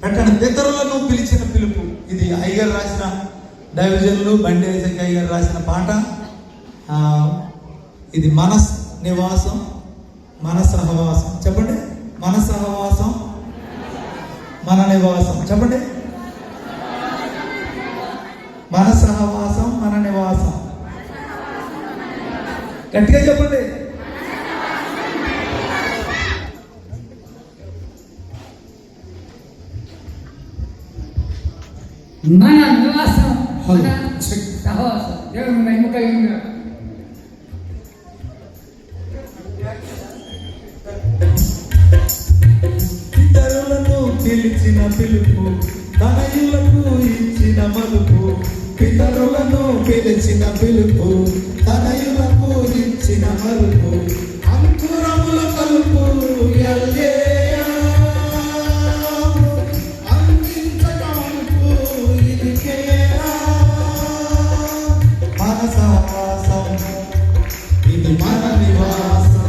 పెట్టండి. పితరులను పిలిచిన పిలుపు. ఇది అయ్యగారు రాసిన డైవిజన్లు బండి ఐజక్ అయ్యగారు రాసిన పాట. ఇది మన నివాసం, మన సహవాసం. చెప్పండి, మన సహవాసం, మన నివాసం. చెప్పండి, మన సహవాసం, మన నివాసం. గట్టిగా చెప్పండి. మన నివాసం, మన సహవాసం. దేవుని మహిమ కలిగిన పితరులను పిలిచిన పిలుపు, తనయులకు ఇచ్చిన మలుపు. పితరులను పిలిచిన పిలుపు, తనయులకు ఇచ్చిన మలుపు. అంకురముల కలుపు యెహోవా, అందించగలుపు ఇది కేరా. మన సహవాసం, ఇది మన నివాసం.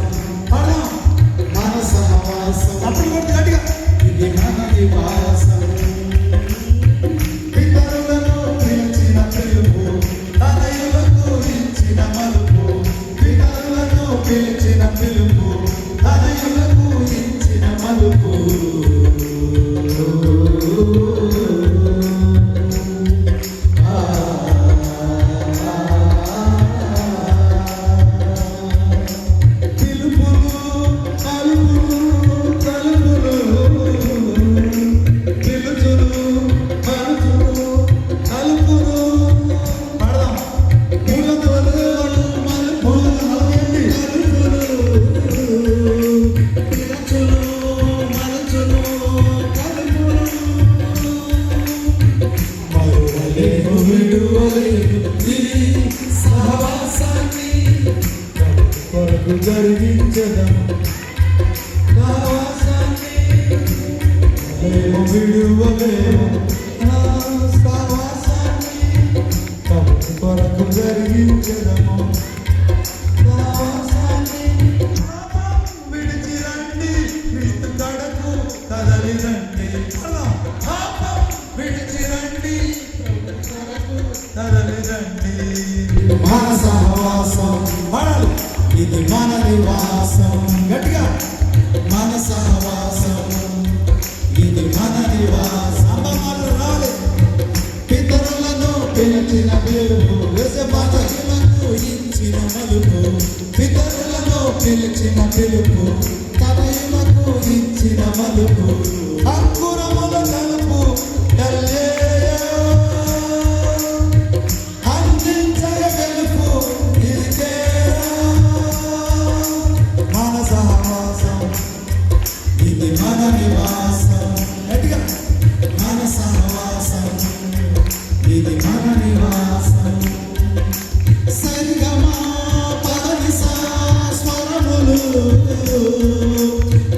మన సహవాసం, అప్పుడు గట్టిగా, ఇది మన నివాసం. పితరులను పిలిచిన పిలుపు, తనయులకు ఇచ్చిన మలుపు. పితరులను పిలిచిన పిలుపు, తనయులకు ఇచ్చిన మలుపు. జరిగించదము విడువలేము కొరకు జరిగించదము. విడిచి రండి, క్రీస్తు కడకు కదలి రండి. విడిచి రండి, కదలి రండి. మన సహవాసం, ఇది మన నివాసం. గట్టిగా, మన సహవాసం, ఇది మన నివాసం. రాలే. పితరులను పిలిచిన పిలుపు, పదవులకు ఇచ్చిన మలుపు. పితరులను పిలిచిన పిలుపు, తనయులకు ఇచ్చిన మలుపు. అంకురముల కలుపు అందించగలుపు ఇది మన సహవాసం, ఇది మన నివాసం. గట్టిగా, మన సహవాసం, ఇది మన నివాసం. సరిగమా పదనిసా స్వరములు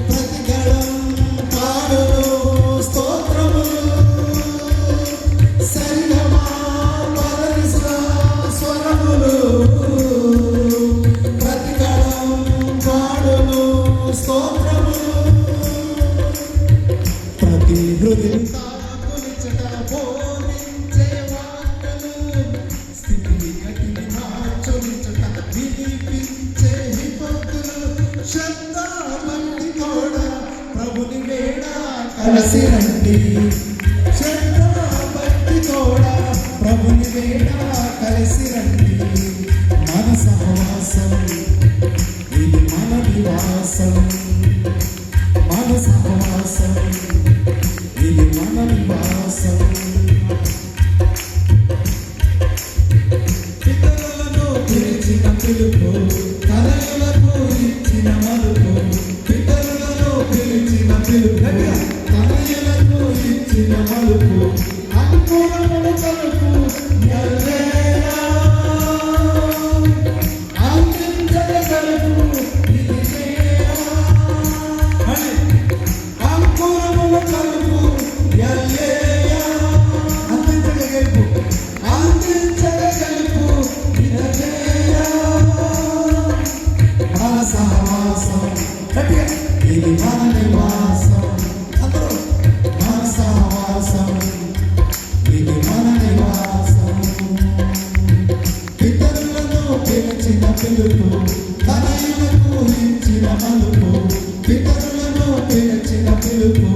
ప్రతిగళం పాడును స్తోత్రములు. సరిగమా పదనిసా స్వరములు ప్రతిగళం పాడును స్తోత్రములు. ప్రతి హృదయం బోధించే వార్తలు, స్థితిని గతిని మార్చుట వినిపించే హితోక్తులు. శ్రద్ధ భక్తి కూడా ప్రభుని వేడ కలిసి రండి. శ్రద్ధ భక్తి కూడా ప్రభుని వేడ కలిసి రండి. మన సహవాసం, ఇది మన నివాసం. మన సహవాసం, ఇది మన నివాసం. పితరులను పిలిచిన పిలుపు, తనయులకు ఇచ్చిన మలుపు. పితరులను పిలిచిన పిలుపు, తనయులకు ఇచ్చిన మలుపు. అంకురముల కలుపు యెహోవా, అందించగలుపు ఇది కేరా. అంకురముల కలుపు యెహోవా, అందించగలుపు ఇది కేరా. మన సహవాసం, ఇది మన నివాసం. అందరూ మన సహవాసం. పిలిచిన పిలుపు తనయులకు ఇచ్చిన మలుపు పితరులను పిలిచిన పిలుపు